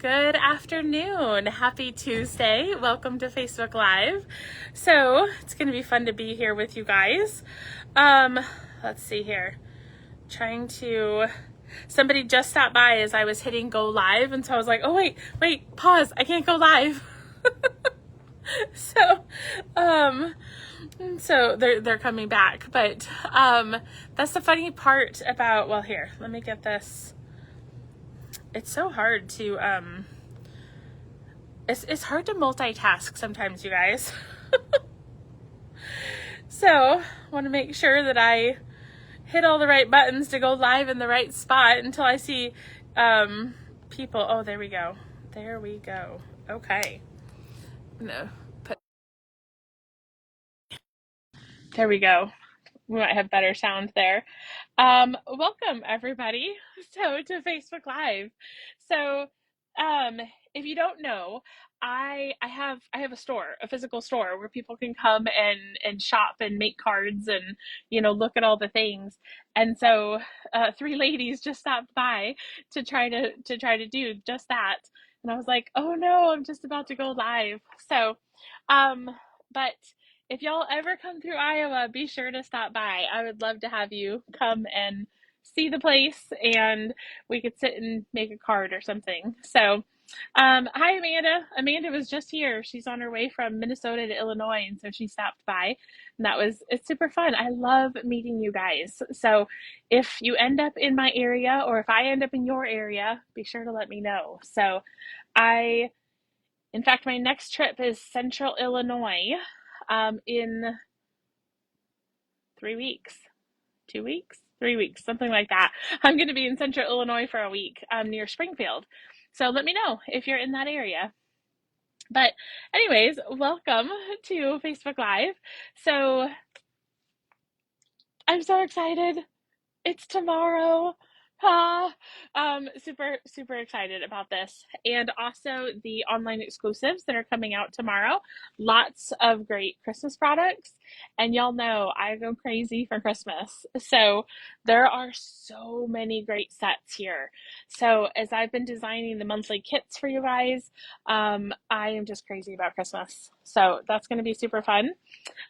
Good afternoon. Happy Tuesday. Welcome to Facebook Live. So it's going to be fun to be here with you guys. Let's see here. Somebody just stopped by as I was hitting go live. And so I was like, oh, wait, pause. I can't go live. So, they're coming back. But that's the funny part about, well, here, let me get this. It's so hard to, it's hard to multitask sometimes, you guys. So, want to make sure that I hit all the right buttons to go live in the right spot until I see, people. Oh, there we go. Okay. No, there we go. We might have better sound there. Welcome everybody to Facebook Live. So, if you don't know, I have a store, a physical store where people can come and shop and make cards and look at all the things. And so, three ladies just stopped by to try to do just that. And I was like, oh no, I'm just about to go live. So, but if y'all ever come through Iowa, be sure to stop by. I would love to have you come and see the place, and we could sit and make a card or something. So, hi, Amanda. Amanda was just here. She's on her way from Minnesota to Illinois, and so she stopped by, and it's super fun. I love meeting you guys. So, if you end up in my area, or if I end up in your area, be sure to let me know. So, in fact, my next trip is Central Illinois, in 3 weeks, 2 weeks, 3 weeks, something like that. I'm going to be in Central Illinois for a week, near Springfield. So let me know if you're in that area. But anyways, welcome to Facebook Live. So I'm so excited. It's tomorrow. Super excited about this. And also the online exclusives that are coming out tomorrow. Lots of great Christmas products. And y'all know I go crazy for Christmas. So there are so many great sets here. So as I've been designing the monthly kits for you guys, I am just crazy about Christmas. So that's going to be super fun.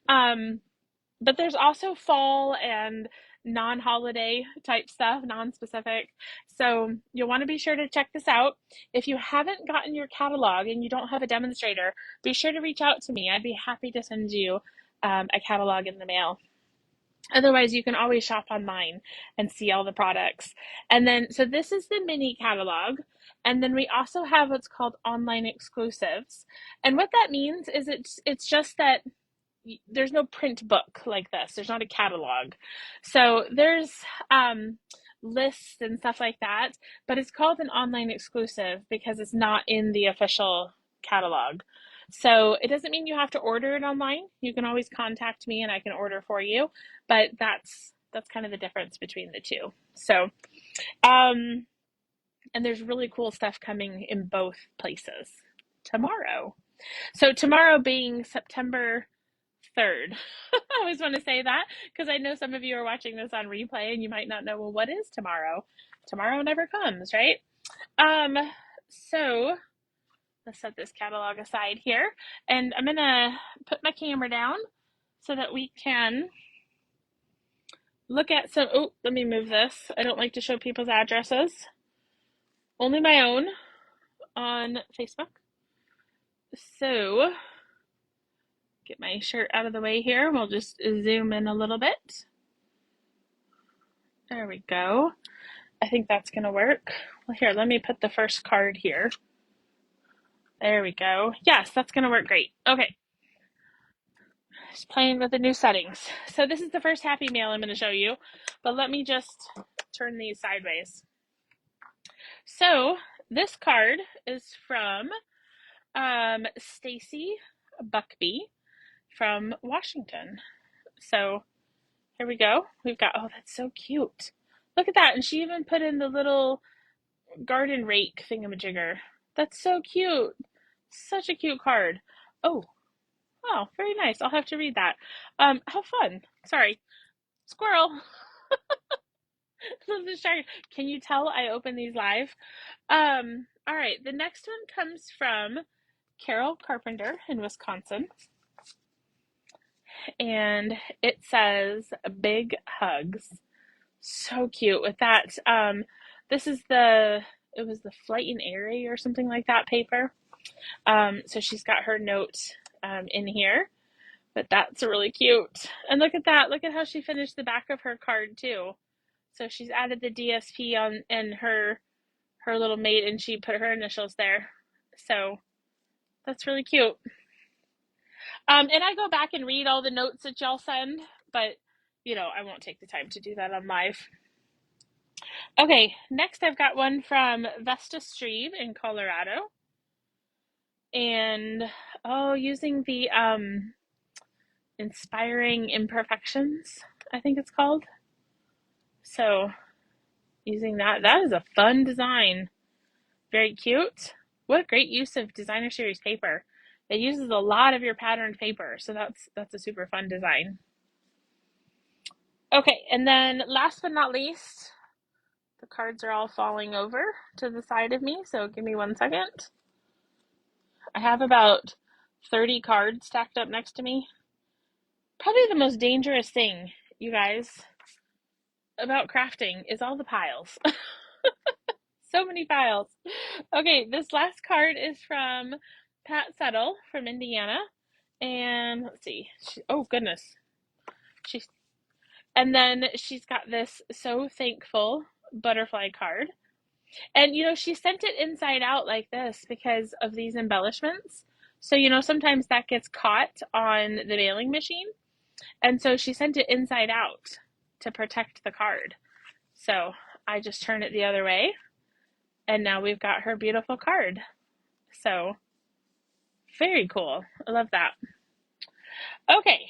But there's also fall and non-holiday type stuff, non-specific. So you'll want to be sure to check this out. If you haven't gotten your catalog and you don't have a demonstrator, be sure to reach out to me. I'd be happy to send you a catalog in the mail. Otherwise, you can always shop online and see all the products. And then, so this is the mini catalog. And then we also have what's called online exclusives. And what that means is it's just that there's no print book like this. There's not a catalog. So there's lists and stuff like that, but it's called an online exclusive because it's not in the official catalog. So it doesn't mean you have to order it online. You can always contact me and I can order for you, but that's kind of the difference between the two. So, and there's really cool stuff coming in both places tomorrow. So tomorrow being September 3rd. I always want to say that because I know some of you are watching this on replay and you might not know, well, what is tomorrow? Tomorrow never comes, right? So let's set this catalog aside here, and I'm gonna put my camera down so that we can look at some. Oh, let me move this. I don't like to show people's addresses, only my own on Facebook. So get my shirt out of the way here. We'll just zoom in a little bit. There we go. I think that's going to work. Well, here, let me put the first card here. There we go. Yes, that's going to work great. Okay. Just playing with the new settings. So this is the first happy mail I'm going to show you, but let me just turn these sideways. So this card is from Stacy Buckby from Washington. So here we go. We've got, oh, that's so cute. Look at that. And she even put in the little garden rake thingamajigger. That's so cute. Such a cute card. Oh, very nice. I'll have to read that. How fun. Sorry. Squirrel. Love the shark. Can you tell I open these live? All right, the next one comes from Carol Carpenter in Wisconsin, and it says big hugs. So cute with that. This is it was the Flight and Airy or something like that paper. So she's got her note in here, but that's really cute. And look at that. Look at how she finished the back of her card too. So she's added the DSP on and her little mate, and she put her initials there. So that's really cute. And I go back and read all the notes that y'all send, but I won't take the time to do that on live. Okay, next I've got one from Vesta Strebe in Colorado. And using the Inspiring Imperfections, I think it's called. So using that is a fun design. Very cute. What great use of designer series paper. It uses a lot of your patterned paper, so that's a super fun design. Okay, and then last but not least, the cards are all falling over to the side of me, so give me 1 second. I have about 30 cards stacked up next to me. Probably the most dangerous thing, you guys, about crafting is all the piles. So many piles. Okay, this last card is from Pat Settle from Indiana. And let's see. Oh, goodness. And then she's got this So Thankful butterfly card. And, she sent it inside out like this because of these embellishments. So, sometimes that gets caught on the mailing machine. And so she sent it inside out to protect the card. So I just turn it the other way. And now we've got her beautiful card. So very cool. I love that. Okay.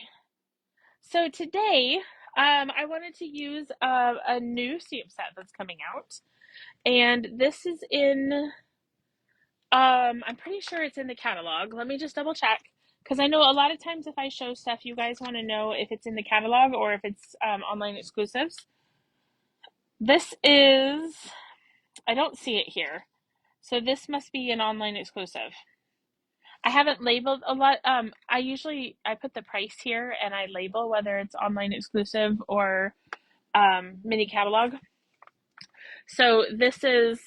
So today, I wanted to use a new stamp set that's coming out. And this is in, I'm pretty sure it's in the catalog. Let me just double check. Because I know a lot of times if I show stuff, you guys want to know if it's in the catalog or if it's online exclusives. This is, I don't see it here. So this must be an online exclusive. I haven't labeled a lot. I put the price here and I label whether it's online exclusive or mini catalog. So this is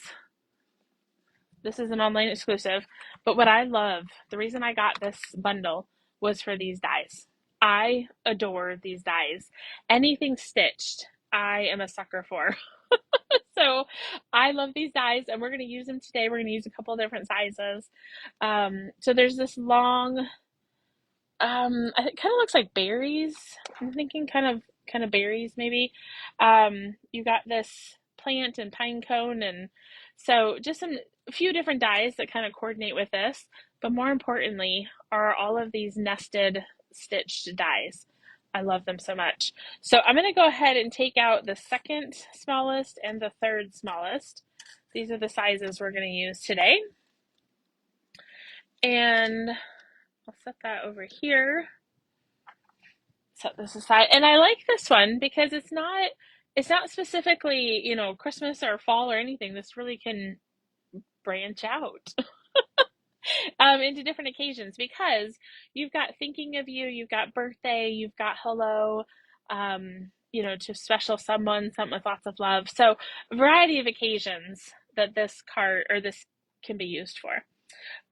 an online exclusive. But what I love, the reason I got this bundle was for these dies. I adore these dies. Anything stitched, I am a sucker for. So I love these dies, and we're going to use them today. We're going to use a couple different sizes. So there's this long, it kind of looks like berries. I'm thinking kind of berries maybe. You got this plant and pine cone, and so just a few different dies that kind of coordinate with this. But more importantly, are all of these nested stitched dies. I love them so much. So I'm going to go ahead and take out the second smallest and the third smallest. These are the sizes we're going to use today. And I'll set that over here. Set this aside. And I like this one because it's not specifically, Christmas or fall or anything. This really can branch out into different occasions because you've got thinking of you, you've got birthday, you've got hello, to special someone, something with lots of love. So a variety of occasions that this card or this can be used for.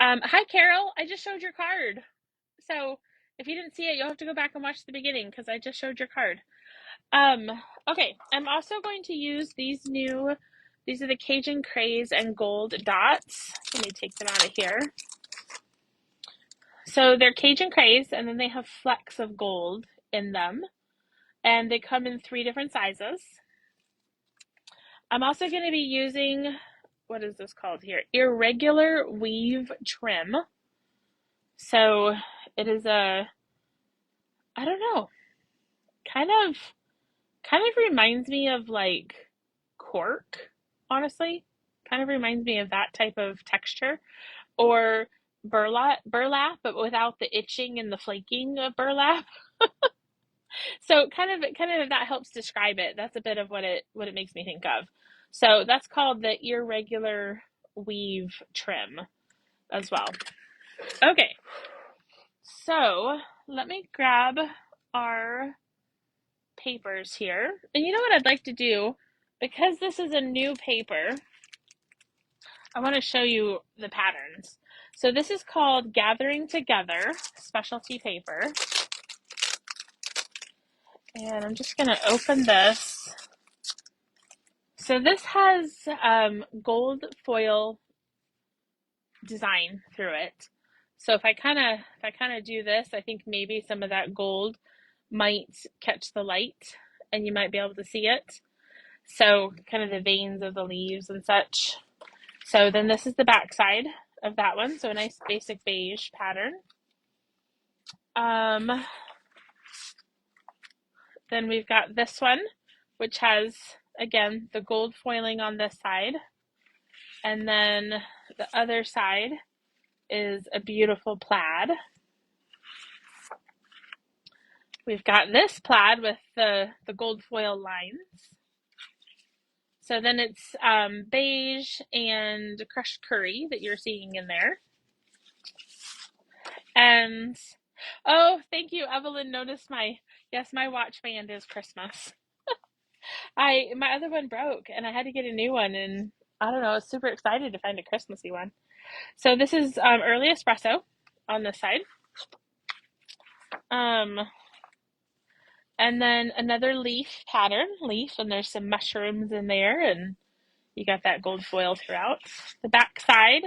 Hi, Carol. I just showed your card. So if you didn't see it, you'll have to go back and watch the beginning because I just showed your card. Okay, I'm also going to use these are the Cajun Craze and Gold dots. Let me take them out of here. So they're Cajun Craze, and then they have flecks of gold in them, and they come in 3 different sizes. I'm also going to be using, what is this called here? Irregular Weave Trim. So it is I don't know, kind of reminds me of like cork, honestly. Kind of reminds me of that type of texture. Or burlap, but without the itching and the flaking of burlap. So kind of that helps describe it. That's a bit of what it makes me think of. So that's called the irregular weave trim as well. Okay, so let me grab our papers here. And you know what I'd like to do? Because this is a new paper, I want to show you the patterns. So this is called Gathering Together specialty paper. And I'm just going to open this. So this has gold foil design through it. So if I kind of do this, I think maybe some of that gold might catch the light and you might be able to see it. So kind of the veins of the leaves and such. So then this is the back side of that one. So a nice basic beige pattern. Then we've got this one, which has, again, the gold foiling on this side. And then the other side is a beautiful plaid. We've got this plaid with the gold foil lines. So then it's beige and crushed curry that you're seeing in there. And, oh, thank you, Evelyn. Noticed yes, my watch band is Christmas. My other one broke and I had to get a new one, and I don't know, I was super excited to find a Christmassy one. So this is early espresso on this side. And then another leaf pattern, and there's some mushrooms in there, and you got that gold foil throughout. The back side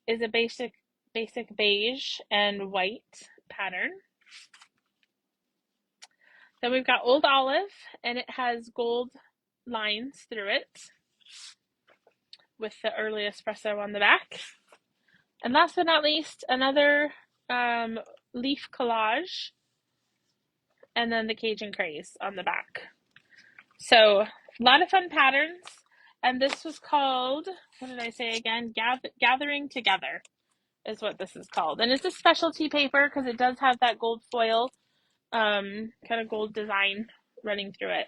is a basic beige and white pattern. Then we've got Old Olive, and it has gold lines through it with the early espresso on the back. And last but not least, another leaf collage, and then the Cajun Craze on the back. So a lot of fun patterns. And this was called, what did I say again? Gathering Together is what this is called. And it's a specialty paper because it does have that gold foil, kind of gold design running through it.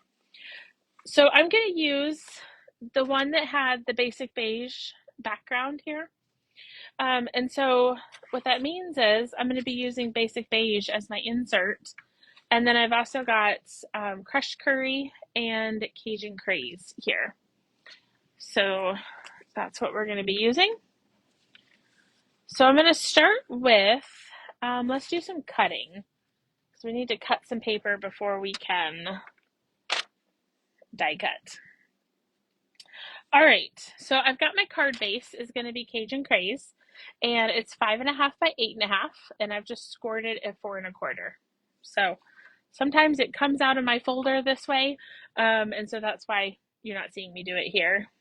So I'm going to use the one that had the basic beige background here. And so what that means is I'm going to be using basic beige as my insert. And then I've also got crushed curry and Cajun Craze here. So that's what we're going to be using. So I'm going to start with, let's do some cutting. So we need to cut some paper before we can die cut. All right, so I've got my card base is going to be Cajun Craze, and it's 5.5 by 8.5, and I've just scored it at 4 1/4. So sometimes it comes out of my folder this way, and so that's why you're not seeing me do it here.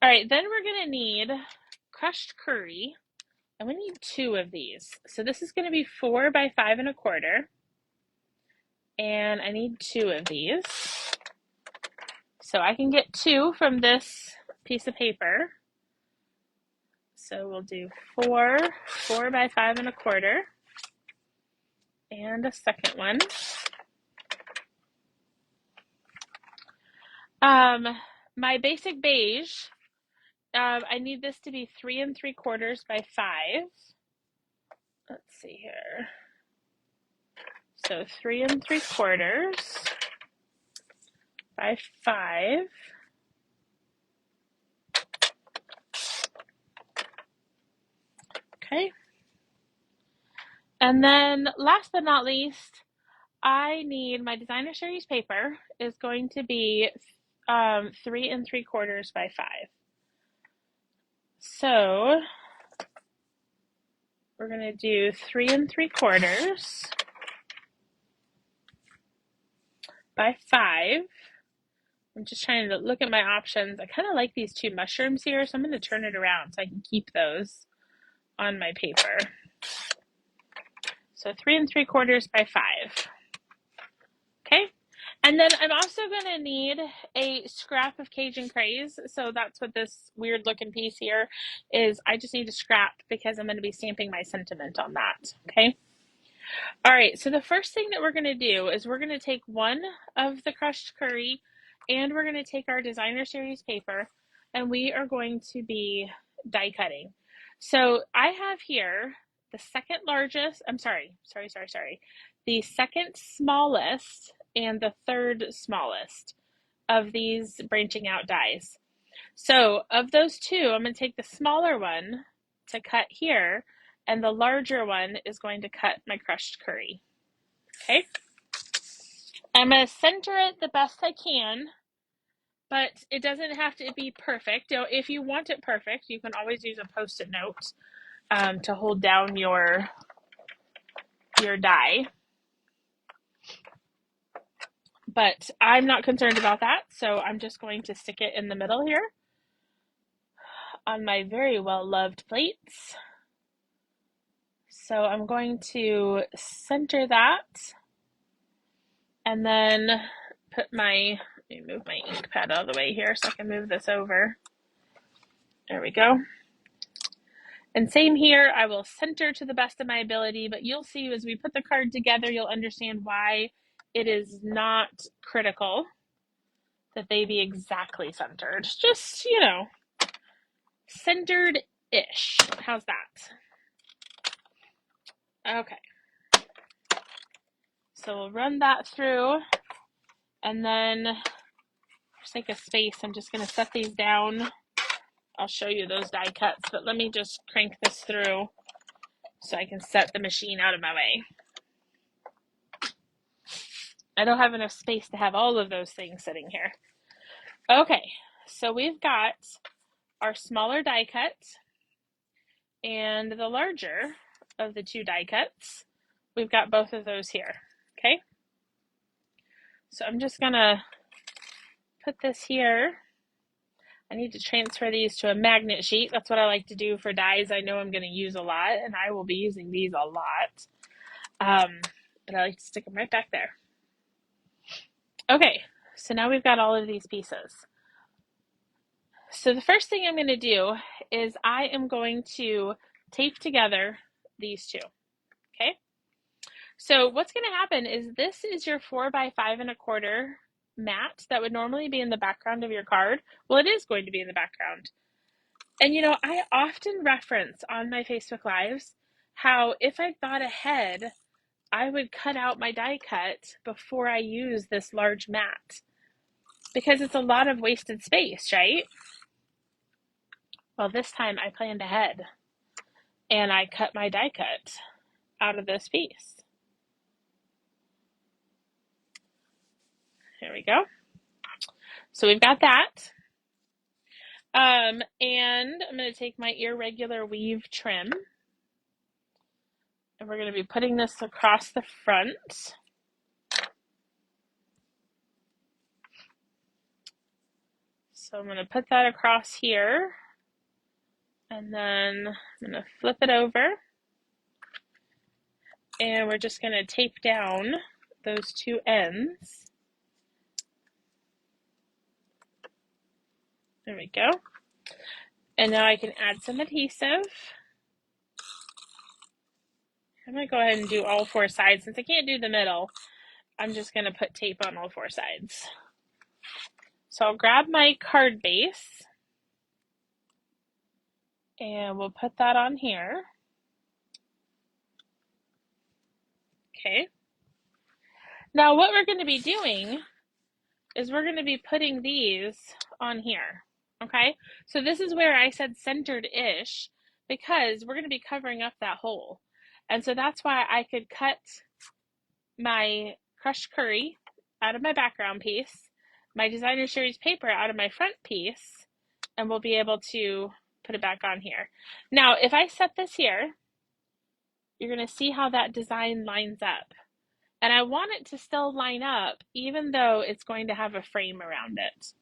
All right, then we're going to need crushed curry, and we need 2 of these. So this is going to be 4 by 5 1/4, and I need 2 of these. So I can get 2 from this piece of paper. So we'll do 4 by 5 1/4, and a second one. My basic beige, I need this to be 3 3/4 by 5. Let's see here. So 3 3/4 by 5. Okay. And then last but not least, I need my designer series paper is going to be 3 3/4 by 5. So we're going to do 3 3/4 by 5. I'm just trying to look at my options. I kind of like these 2 mushrooms here, so I'm going to turn it around so I can keep those on my paper. So 3 3/4 by 5. Okay. And then I'm also going to need a scrap of Cajun Craze. So that's what this weird looking piece here is. I just need a scrap because I'm going to be stamping my sentiment on that. Okay. All right, so the first thing that we're going to do is we're going to take one of the crushed curry and we're going to take our designer series paper and we are going to be die cutting. So I have here the second largest, the second smallest and the third smallest of these branching out dies. So of those two, I'm going to take the smaller one to cut here and the larger one is going to cut my crushed curry. Okay, I'm going to center it the best I can, but it doesn't have to be perfect. You know, if you want it perfect, you can always use a post-it note to hold down your die. But I'm not concerned about that, so I'm just going to stick it in the middle here on my very well-loved plates. So I'm going to center that and then put let me move my ink pad out of the way here so I can move this over. There we go. And same here, I will center to the best of my ability, but you'll see as we put the card together, you'll understand why it is not critical that they be exactly centered. Just, you know, centered-ish. How's that? Okay. So we'll run that through, and then for sake of space, I'm just going to set these down. I'll show you those die cuts, but let me just crank this through so I can set the machine out of my way. I don't have enough space to have all of those things sitting here. Okay, so we've got our smaller die cut and the larger of the two die cuts. We've got both of those here, okay? So I'm just gonna put this here. I need to transfer these to a magnet sheet. That's what I like to do for dies I know I'm gonna use a lot, and I will be using these a lot. But I like to stick them right back there. Okay, so now we've got all of these pieces. So the first thing I'm going to do is I am going to tape together these two. Okay. So what's going to happen is this is your 4x5 1/4 mat that would normally be in the background of your card. Well, it is going to be in the background. And you know, I often reference on my Facebook Lives how if I thought ahead, I would cut out my die cut before I use this large mat because it's a lot of wasted space, right? Well, this time I planned ahead and I cut my die cut out of this piece. There we go. So we've got that. And I'm going to take my irregular weave trim and we're going to be putting this across the front. So I'm going to put that across here and then I'm going to flip it over and we're just going to tape down those two ends. There we go. And now I can add some adhesive. I'm going to go ahead and do all four sides. Since I can't do the middle, I'm just going to put tape on all four sides. So I'll grab my card base and we'll put that on here. Okay. Now what we're going to be doing is we're going to be putting these on here. Okay. So this is where I said centered-ish because we're going to be covering up that hole. And so that's why I could cut my crushed curry out of my background piece, my designer series paper out of my front piece, and we'll be able to put it back on here. Now, if I set this here, you're going to see how that design lines up. And I want it to still line up even though it's going to have a frame around it.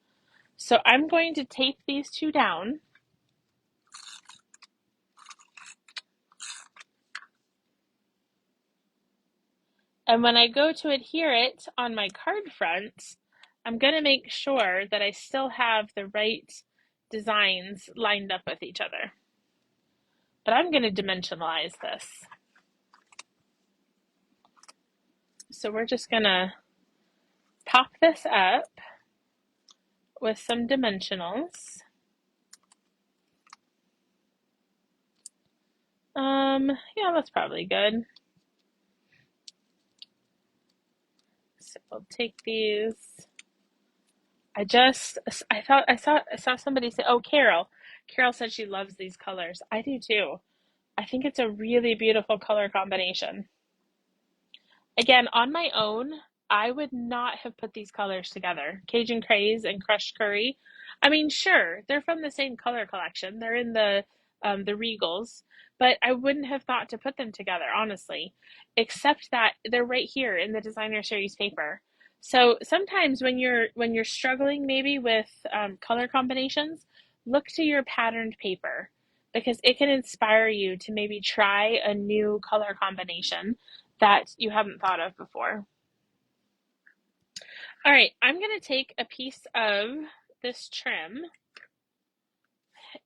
So I'm going to tape these two down. And when I go to adhere it on my card front, I'm going to make sure that I still have the right designs lined up with each other. But I'm going to dimensionalize this. So we're just gonna pop this up with some dimensionals. Yeah, that's probably good. So we'll take these. I saw somebody say, oh, Carol said she loves these colors. I do too. I think it's a really beautiful color combination. Again, on my own, I would not have put these colors together. Cajun Craze and Crushed Curry. I mean, sure, they're from the same color collection. They're in the Regals, but I wouldn't have thought to put them together, honestly, except that they're right here in the designer series paper. So sometimes when you're struggling maybe with color combinations, look to your patterned paper because it can inspire you to maybe try a new color combination that you haven't thought of before. All right, I'm going to take a piece of this trim,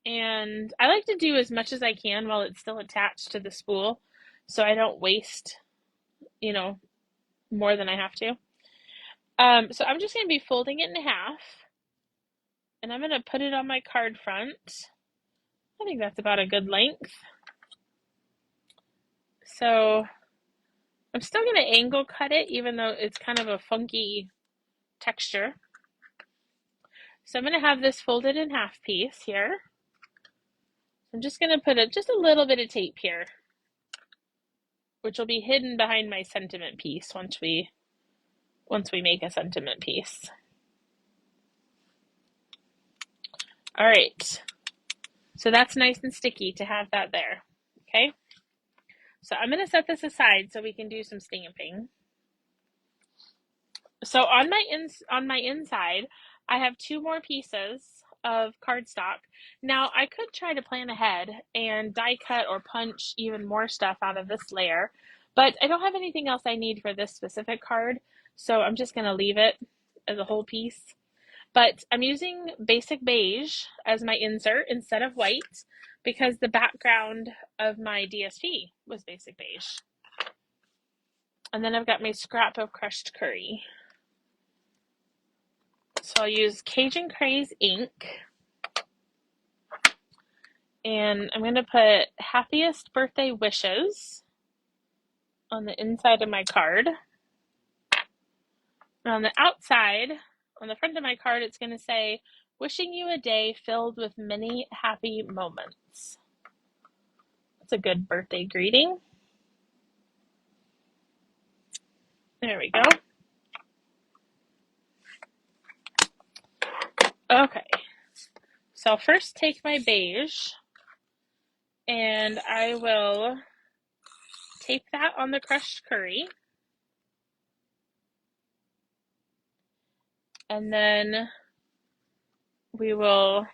and I like to do as much as I can while it's still attached to the spool so I don't waste, you know, more than I have to. So I'm just going to be folding it in half, and I'm going to put it on my card front. I think that's about a good length. So I'm still going to angle cut it even though it's kind of a funky texture. So I'm going to have this folded in half piece here. I'm just going to put just a little bit of tape here, which will be hidden behind my sentiment piece once we make a sentiment piece. All right, so that's nice and sticky to have that there. Okay, so I'm going to set this aside so we can do some stamping. So on my inside, I have 2 more pieces of cardstock. Now I could try to plan ahead and die cut or punch even more stuff out of this layer, but I don't have anything else I need for this specific card, so I'm just going to leave it as a whole piece. But I'm using basic beige as my insert instead of white because the background of my DSP was basic beige. And then I've got my scrap of crushed curry. So I'll use Cajun Craze ink, and I'm going to put happiest birthday wishes on the inside of my card. And on the outside, on the front of my card, it's going to say, wishing you a day filled with many happy moments. That's a good birthday greeting. There we go. Okay, so I'll first take my beige and I will tape that on the crushed curry. And then we will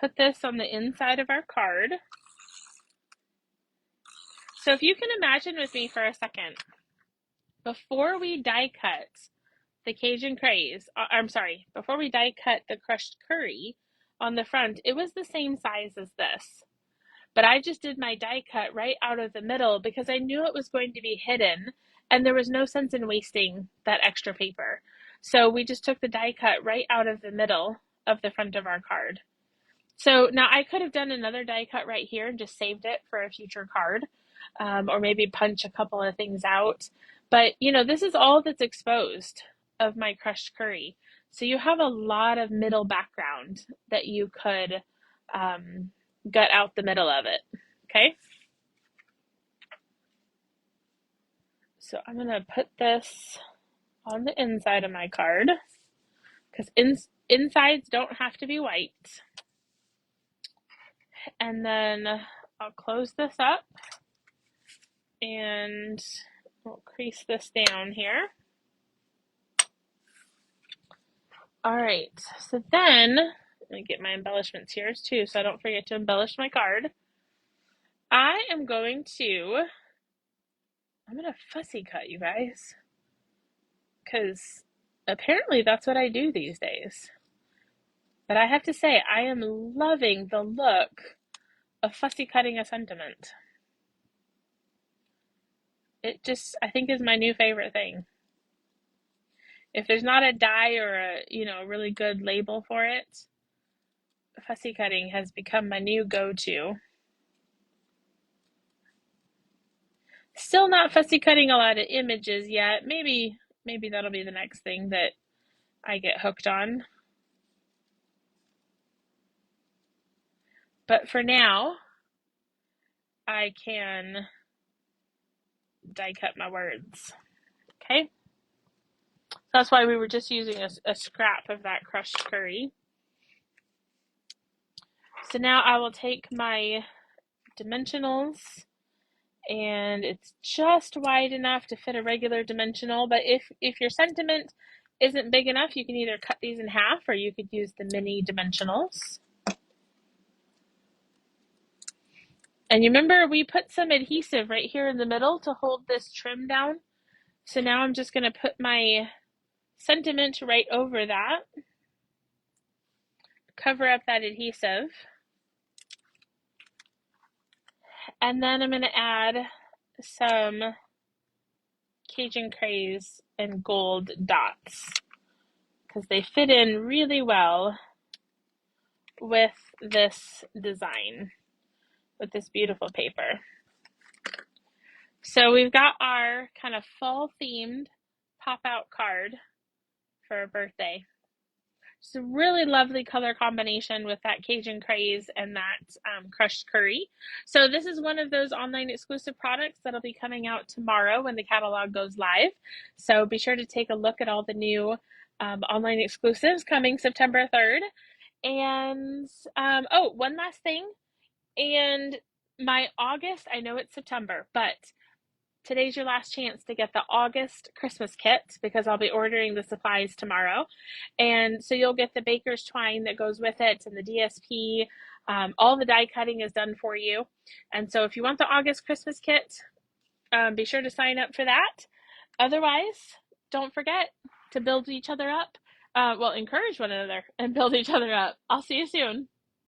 put this on the inside of our card. So if you can imagine with me for a second, before we die cut the Cajun Craze, before we die cut the crushed curry on the front, it was the same size as this. But I just did my die cut right out of the middle because I knew it was going to be hidden and there was no sense in wasting that extra paper. So we just took the die cut right out of the middle of the front of our card. So now I could have done another die cut right here and just saved it for a future card, or maybe punch a couple of things out. But this is all that's exposed of my crushed curry. So you have a lot of middle background that you could gut out the middle of it. Okay. So I'm going to put this on the inside of my card because insides don't have to be white. And then I'll close this up and we'll crease this down here. All right, so then let me get my embellishments here too so I don't forget to embellish my card. I'm going to fussy cut, you guys, because apparently that's what I do these days. But I have to say, I am loving the look of fussy cutting a sentiment. It just, I think, is my new favorite thing. If there's not a die or a really good label for it, fussy cutting has become my new go-to. Still not fussy cutting a lot of images yet. Maybe that'll be the next thing that I get hooked on. But for now, I can die cut my words. Okay? That's why we were just using a scrap of that crushed curry. So now I will take my dimensionals, and it's just wide enough to fit a regular dimensional, but if your sentiment isn't big enough, you can either cut these in half or you could use the mini dimensionals. And you remember we put some adhesive right here in the middle to hold this trim down. So now I'm just going to put my sentiment right over that, cover up that adhesive, and then I'm going to add some Cajun craze and gold dots because they fit in really well with this design, with this beautiful paper. So we've got our kind of fall themed pop out card for a birthday. It's a really lovely color combination with that Cajun craze and that crushed curry. So this is one of those online exclusive products that'll be coming out tomorrow when the catalog goes live. So be sure to take a look at all the new online exclusives coming September 3rd. And oh, one last thing. And my August, I know it's September, but today's your last chance to get the August Christmas kit because I'll be ordering the supplies tomorrow. And so you'll get the baker's twine that goes with it and the DSP. All the die cutting is done for you. And so if you want the August Christmas kit, be sure to sign up for that. Otherwise, don't forget to build each other up. Well, encourage one another and build each other up. I'll see you soon.